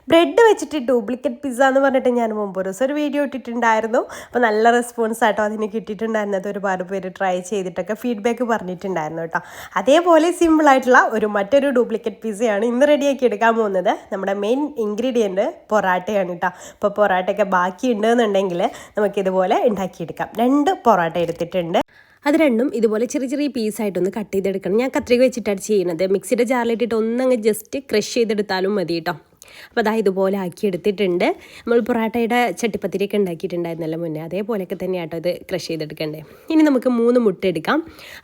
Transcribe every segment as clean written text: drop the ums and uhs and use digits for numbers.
Bread വെച്ചിട്ട് duplicate pizza എന്ന് പറഞ്ഞിട്ട് ഞാൻ മുമ്പ് ഒരു ദിവസം ഒരു വീഡിയോ ഇട്ടിട്ടുണ്ടായിരുന്നു. അപ്പോൾ നല്ല റെസ്പോൺസ് ആയിട്ടോ അതിന് കിട്ടിയിട്ടുണ്ടായിരുന്നത്. ഒരുപാട് പേര് ട്രൈ ചെയ്തിട്ടൊക്കെ ഫീഡ്ബാക്ക് പറഞ്ഞിട്ടുണ്ടായിരുന്നു കേട്ടോ. അതേപോലെ സിമ്പിളായിട്ടുള്ള മറ്റൊരു ഡ്യൂപ്ലിക്കേറ്റ് പിസ്സയാണ് ഇന്ന് റെഡിയാക്കി എടുക്കാൻ പോകുന്നത്. നമ്മുടെ മെയിൻ ഇൻഗ്രീഡിയൻറ്റ് പൊറാട്ടയാണ് കേട്ടോ. അപ്പോൾ പൊറാട്ടയൊക്കെ ബാക്കി ഉണ്ടെന്നുണ്ടെങ്കിൽ നമുക്കിതുപോലെ ഉണ്ടാക്കിയെടുക്കാം. 2 പൊറാട്ട എടുത്തിട്ടുണ്ട്. അത് രണ്ടും ഇതുപോലെ ചെറിയ ചെറിയ പീസായിട്ടൊന്ന് കട്ട് ചെയ്തെടുക്കണം. ഞാൻ കത്രിക വെച്ചിട്ടാണ് ചെയ്യുന്നത്. മിക്സിയുടെ ജാറിലിട്ടിട്ട് ഒന്നങ്ങ് ജസ്റ്റ് ക്രഷ് ചെയ്തെടുത്താലും മതി കേട്ടോ. അപ്പോൾ അതാ ഇതുപോലെ ആക്കി എടുത്തിട്ടുണ്ട്. നമ്മൾ പൊറാട്ടയുടെ ചട്ടിപ്പത്തിരിയൊക്കെ ഉണ്ടാക്കിയിട്ടുണ്ടായിരുന്നല്ലോ മുന്നേ, അതേപോലെയൊക്കെ തന്നെയാട്ടോ ഇത് ക്രഷ് ചെയ്തെടുക്കണ്ടേ. ഇനി നമുക്ക് 3 മുട്ട എടുക്കാം.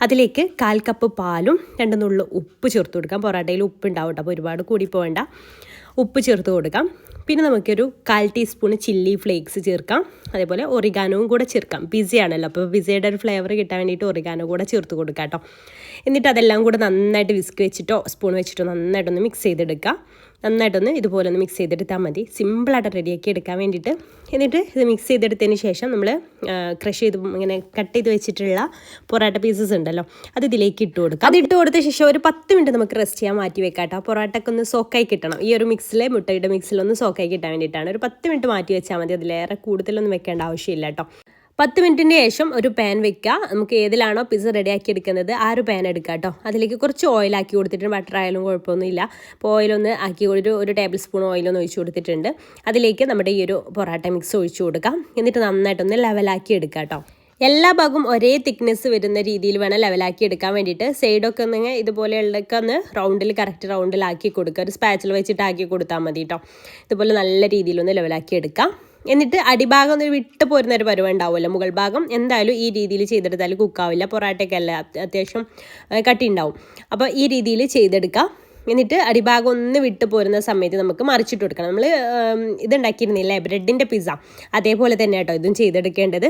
അതിലേക്ക് 1/4 കപ്പ് പാലും 2 നുള്ളു ഉപ്പ് ചേർത്ത് കൊടുക്കാം. പൊറാട്ടയിൽ ഉപ്പ് ഉണ്ടാവും കേട്ടോ, അപ്പോൾ ഒരുപാട് കൂടി പോകണ്ട. ഉപ്പ് ചേർത്ത് കൊടുക്കാം. പിന്നെ നമുക്കൊരു 1/4 ടീസ്പൂണ് ചില്ലി ഫ്ലേക്സ് ചേർക്കാം. അതേപോലെ ഒറിഗാനോവും കൂടെ ചേർക്കാം. പിസ്സയാണല്ലോ, അപ്പോൾ പിസ്സയുടെ ഒരു ഫ്ലേവർ കിട്ടാൻ വേണ്ടിയിട്ട് ഒറിഗാനോ കൂടെ ചേർത്ത് കൊടുക്കാം കേട്ടോ. എന്നിട്ട് അതെല്ലാം കൂടെ നന്നായിട്ട് വിസ്ക് വെച്ചിട്ടോ സ്പൂൺ വെച്ചിട്ടോ നന്നായിട്ടൊന്ന് മിക്സ് ചെയ്തെടുക്കാം. നന്നായിട്ടൊന്ന് ഇതുപോലെ ഒന്ന് മിക്സ് ചെയ്തെടുത്താൽ മതി. സിമ്പിളായിട്ട് റെഡിയാക്കി എടുക്കാൻ വേണ്ടിയിട്ട്. എന്നിട്ട് ഇത് മിക്സ് ചെയ്തെടുത്തതിന് ശേഷം നമ്മൾ ക്രഷ് ചെയ്ത് ഇങ്ങനെ കട്ട് ചെയ്ത് വെച്ചിട്ടുള്ള പൊറാട്ട പീസസ് ഉണ്ടല്ലോ, അത് ഇതിലേക്ക് ഇട്ട് കൊടുക്കാം. അത് ഇട്ട് കൊടുത്ത ശേഷം ഒരു 10 മിനിറ്റ് നമുക്ക് റെസ്റ്റ് ചെയ്യാൻ മാറ്റി വെക്കാം കേട്ടോ. പൊറാട്ടൊക്കെ ഒന്ന് സോക്കായി കിട്ടണം. ഈ ഒരു മിക്സിലെ മുട്ടയുടെ മിക്സിലൊന്ന് സോക്കായി കിട്ടാൻ വേണ്ടിയിട്ടാണ്. ഒരു 10 മിനിറ്റ് മാറ്റി വെച്ചാൽ മതി. അതിലേറെ കൂടുതലൊന്നും വെക്കേണ്ട ആവശ്യമില്ല കേട്ടോ. 10 മിനിറ്റിന് ശേഷം ഒരു പാൻ വെക്കുക. നമുക്ക് ഏതിലാണോ പിസ്സ റെഡിയാക്കി എടുക്കുന്നത് ആ ഒരു പാൻ എടുക്കുക കേട്ടോ. അതിലേക്ക് കുറച്ച് ഓയിലാക്കി കൊടുത്തിട്ടുണ്ട്. ബട്ടർ ആയാലും കുഴപ്പമൊന്നുമില്ല. അപ്പോൾ ഓയിലൊന്ന് ആക്കി ഒരു ടേബിൾ സ്പൂൺ ഓയിലൊന്ന് ഒഴിച്ച് കൊടുത്തിട്ടുണ്ട്. അതിലേക്ക് നമ്മുടെ ഈ ഒരു പൊറാട്ട മിക്സ് ഒഴിച്ച് കൊടുക്കാം. എന്നിട്ട് നന്നായിട്ടൊന്ന് ലെവലാക്കി എടുക്കുക കേട്ടോ. എല്ലാ ഭാഗവും ഒരേ തിക്നെസ് വരുന്ന രീതിയിൽ വേണം ലെവലാക്കി എടുക്കാൻ വേണ്ടിയിട്ട്. സൈഡൊക്കെ ഒന്ന് ഇതുപോലെയുള്ളതൊക്കെ ഒന്ന് കറക്റ്റ് റൗണ്ടിലാക്കി കൊടുക്കുക. ഒരു സ്പാച്ചിൽ വെച്ചിട്ട് ആക്കി കൊടുത്താൽ മതി കേട്ടോ. ഇതുപോലെ നല്ല രീതിയിലൊന്ന് ലെവലാക്കി എടുക്കാം. എന്നിട്ട് അടിഭാഗം ഒന്ന് വിട്ട് പോരുന്ന ഒരു പരുവം ഉണ്ടാവുമല്ലോ, മുകൾ ഭാഗം എന്തായാലും ഈ രീതിയിൽ ചെയ്തെടുത്താൽ കുക്കാവില്ല. പൊറാട്ടയൊക്കെ അല്ല, അത്യാവശ്യം കട്ടി ഉണ്ടാവും. അപ്പോൾ ഈ രീതിയിൽ ചെയ്തെടുക്കാം. എന്നിട്ട് അടിഭാഗം ഒന്ന് വിട്ട് പോരുന്ന സമയത്ത് നമുക്ക് മറിച്ചിട്ട് കൊടുക്കണം. നമ്മൾ ഇതുണ്ടാക്കിയിരുന്നില്ലേ ബ്രെഡിൻ്റെ പിസ്സ, അതേപോലെ തന്നെ കേട്ടോ ഇതും ചെയ്തെടുക്കേണ്ടത്.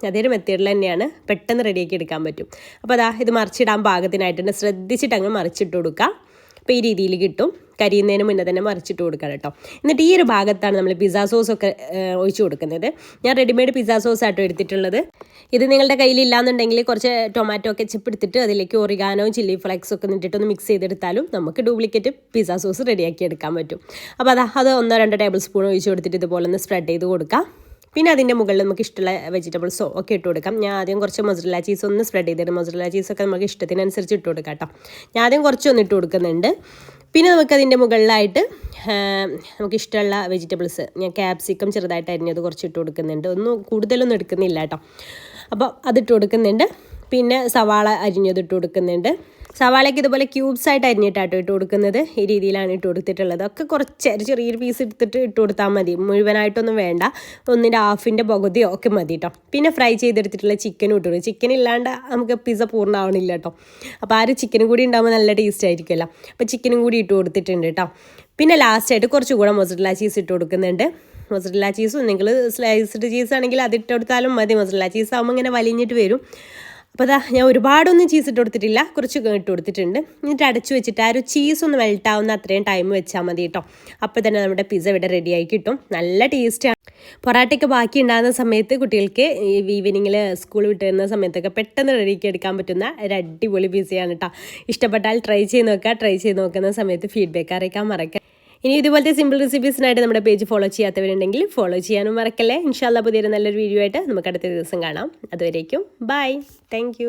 അതേ മെത്തേഡിൽ തന്നെയാണ്, പെട്ടെന്ന് റെഡിയാക്കി എടുക്കാൻ പറ്റും. അപ്പോൾ അതാ ഇത് മറിച്ചിടാൻ പാകത്തിനായിട്ടുണ്ട്. ശ്രദ്ധിച്ചിട്ട് അങ്ങ് മറിച്ചിട്ട് കൊടുക്കുക. അപ്പോൾ ഈ രീതിയിൽ കിട്ടും. കരിയുന്നതിന് മുന്നേ തന്നെ മറിച്ചിട്ട് കൊടുക്കണം കേട്ടോ. എന്നിട്ട് ഈ ഒരു ഭാഗത്താണ് നമ്മൾ പിസ്സ സോസൊക്കെ ഒഴിച്ച് കൊടുക്കുന്നത്. ഞാൻ റെഡിമെയ്ഡ് പിസ്സ സോസ് ആട്ടോ എടുത്തിട്ടുള്ളത്. ഇത് നിങ്ങളുടെ കയ്യിലില്ലാന്നുണ്ടെങ്കിൽ കുറച്ച് ടൊമാറ്റോ കെച്ചപ്പ് എടുത്തിട്ട് അതിലേക്ക് ഒറിഗാനോയും ചില്ലി ഫ്ലേക്സ് ഒക്കെ ഇട്ടിട്ടൊന്ന് മിക്സ് ചെയ്തെടുത്താലും നമുക്ക് ഡ്യൂപ്ലിക്കേറ്റ് പിസ്സ സോസ് റെഡിയാക്കി എടുക്കാൻ പറ്റും. അപ്പോൾ അത് 1-2 ടേബിൾ സ്പൂൺ ഒഴിച്ച് കൊടുത്തിട്ട് ഇതുപോലെ ഒന്ന് സ്പ്രെഡ് ചെയ്ത് കൊടുക്കാം. പിന്നെ അതിൻ്റെ മുകളിൽ നമുക്ക് ഇഷ്ടമുള്ള വെജിറ്റബിൾസോ ഒക്കെ ഇട്ട് കൊടുക്കാം. ഞാൻ ആദ്യം കുറച്ച് മൊസറല്ല ചീസ് ഒന്ന് സ്പ്രെഡ് ചെയ്തിട്ട്, മൊസറല്ല ചീസൊക്കെ നമുക്ക് ഇഷ്ടത്തിനനുസരിച്ച് ഇട്ട് കൊടുക്കാം കേട്ടോ. ഞാൻ ആദ്യം കുറച്ചൊന്ന് ഇട്ട് കൊടുക്കുന്നുണ്ട്. പിന്നെ നമുക്കതിൻ്റെ മുകളിലായിട്ട് നമുക്കിഷ്ടമുള്ള വെജിറ്റബിൾസ്, ഞാൻ ക്യാപ്സിക്കം ചെറുതായിട്ട് അരിഞ്ഞത് കുറച്ച് ഇട്ട് കൊടുക്കുന്നുണ്ട്. കൂടുതലൊന്നും എടുക്കുന്നില്ല കേട്ടോ. അപ്പോൾ അതിട്ട് കൊടുക്കുന്നുണ്ട്. പിന്നെ സവാള അരിഞ്ഞത് ഇട്ട് കൊടുക്കുന്നുണ്ട്. സവാളയ്ക്ക് ഇതുപോലെ ക്യൂബ്സ് ആയിട്ട് അരിഞ്ഞിട്ടാട്ടോ ഇട്ട് കൊടുക്കുന്നത്. ഈ രീതിയിലാണ് ഇട്ട് കൊടുത്തിട്ടുള്ളത്. ഒക്കെ കുറച്ച് ചെറിയൊരു പീസ് എടുത്തിട്ട് ഇട്ട് കൊടുത്താൽ മതി. മുഴുവനായിട്ടൊന്നും വേണ്ട, 1/2 പകുതിയോ ഒക്കെ മതി കേട്ടോ. പിന്നെ ഫ്രൈ ചെയ്തെടുത്തിട്ടുള്ള ചിക്കനും ഇട്ട് കൊടുക്കും. ചിക്കൻ ഇല്ലാണ്ട് നമുക്ക് പിസ്സ പൂർണ്ണമാവണില്ല കേട്ടോ. അപ്പോൾ ആ ഒരു ചിക്കനും കൂടി ഉണ്ടാകുമ്പോൾ നല്ല ടേസ്റ്റ് ആയിരിക്കുമല്ലോ. അപ്പോൾ ചിക്കനും കൂടി ഇട്ട് കൊടുത്തിട്ടുണ്ട് കേട്ടോ. പിന്നെ ലാസ്റ്റായിട്ട് കുറച്ചുകൂടെ മൊസറല്ല ചീസ് ഇട്ട് കൊടുക്കുന്നുണ്ട്. മൊസറല്ല ചീസും നിങ്ങൾ സ്ലൈസ്ഡ് ചീസ് ആണെങ്കിൽ അതിട്ട് കൊടുത്താലും മതി. മൊസറല്ല ചീസ് ആകുമ്പോൾ ഇങ്ങനെ വലിഞ്ഞിട്ട് വരും. അപ്പോൾ അതാ ഞാൻ ഒരുപാടൊന്നും ചീസ് ഇട്ട് കൊടുത്തിട്ടില്ല, കുറച്ച് ഇട്ട് കൊടുത്തിട്ടുണ്ട്. എന്നിട്ട് അടച്ചു വെച്ചിട്ട് ആ ഒരു ചീസ് ഒന്ന് മെൽട്ടാവുന്ന അത്രയും ടൈം വെച്ചാൽ മതി കേട്ടോ. അപ്പോൾ തന്നെ നമ്മുടെ പിസ്സ ഇവിടെ റെഡിയായി കിട്ടും. നല്ല ടേസ്റ്റാണ്. പൊറാട്ടയൊക്കെ ബാക്കി ഉണ്ടാകുന്ന സമയത്ത് കുട്ടികൾക്ക് ഈവനിങ്ങിൽ സ്കൂൾ വിട്ട് വരുന്ന സമയത്തൊക്കെ പെട്ടെന്ന് റെഡിയാക്കി എടുക്കാൻ പറ്റുന്ന ഒരു അടിപൊളി പിസ്സയാണ് കേട്ടോ. ഇഷ്ടപ്പെട്ടാൽ ട്രൈ ചെയ്ത് നോക്കുക. ട്രൈ ചെയ്ത് നോക്കുന്ന സമയത്ത് ഫീഡ്ബാക്ക് അറിയിക്കാൻ മറക്കാം. ഇനി ഇതുപോലത്തെ സിമ്പിൾ റെസിപ്പീസിനായിട്ട് നമ്മുടെ പേജ് ഫോളോ ചെയ്യാത്തവരുണ്ടെങ്കിൽ ഫോളോ ചെയ്യാനും മറക്കല്ലേ. ഇൻഷാല്ലാ പുതിയൊരു നല്ലൊരു വീഡിയോ ആയിട്ട് നമുക്ക് അടുത്ത ദിവസം കാണാം. അതുവരേക്കും ബൈ. താങ്ക്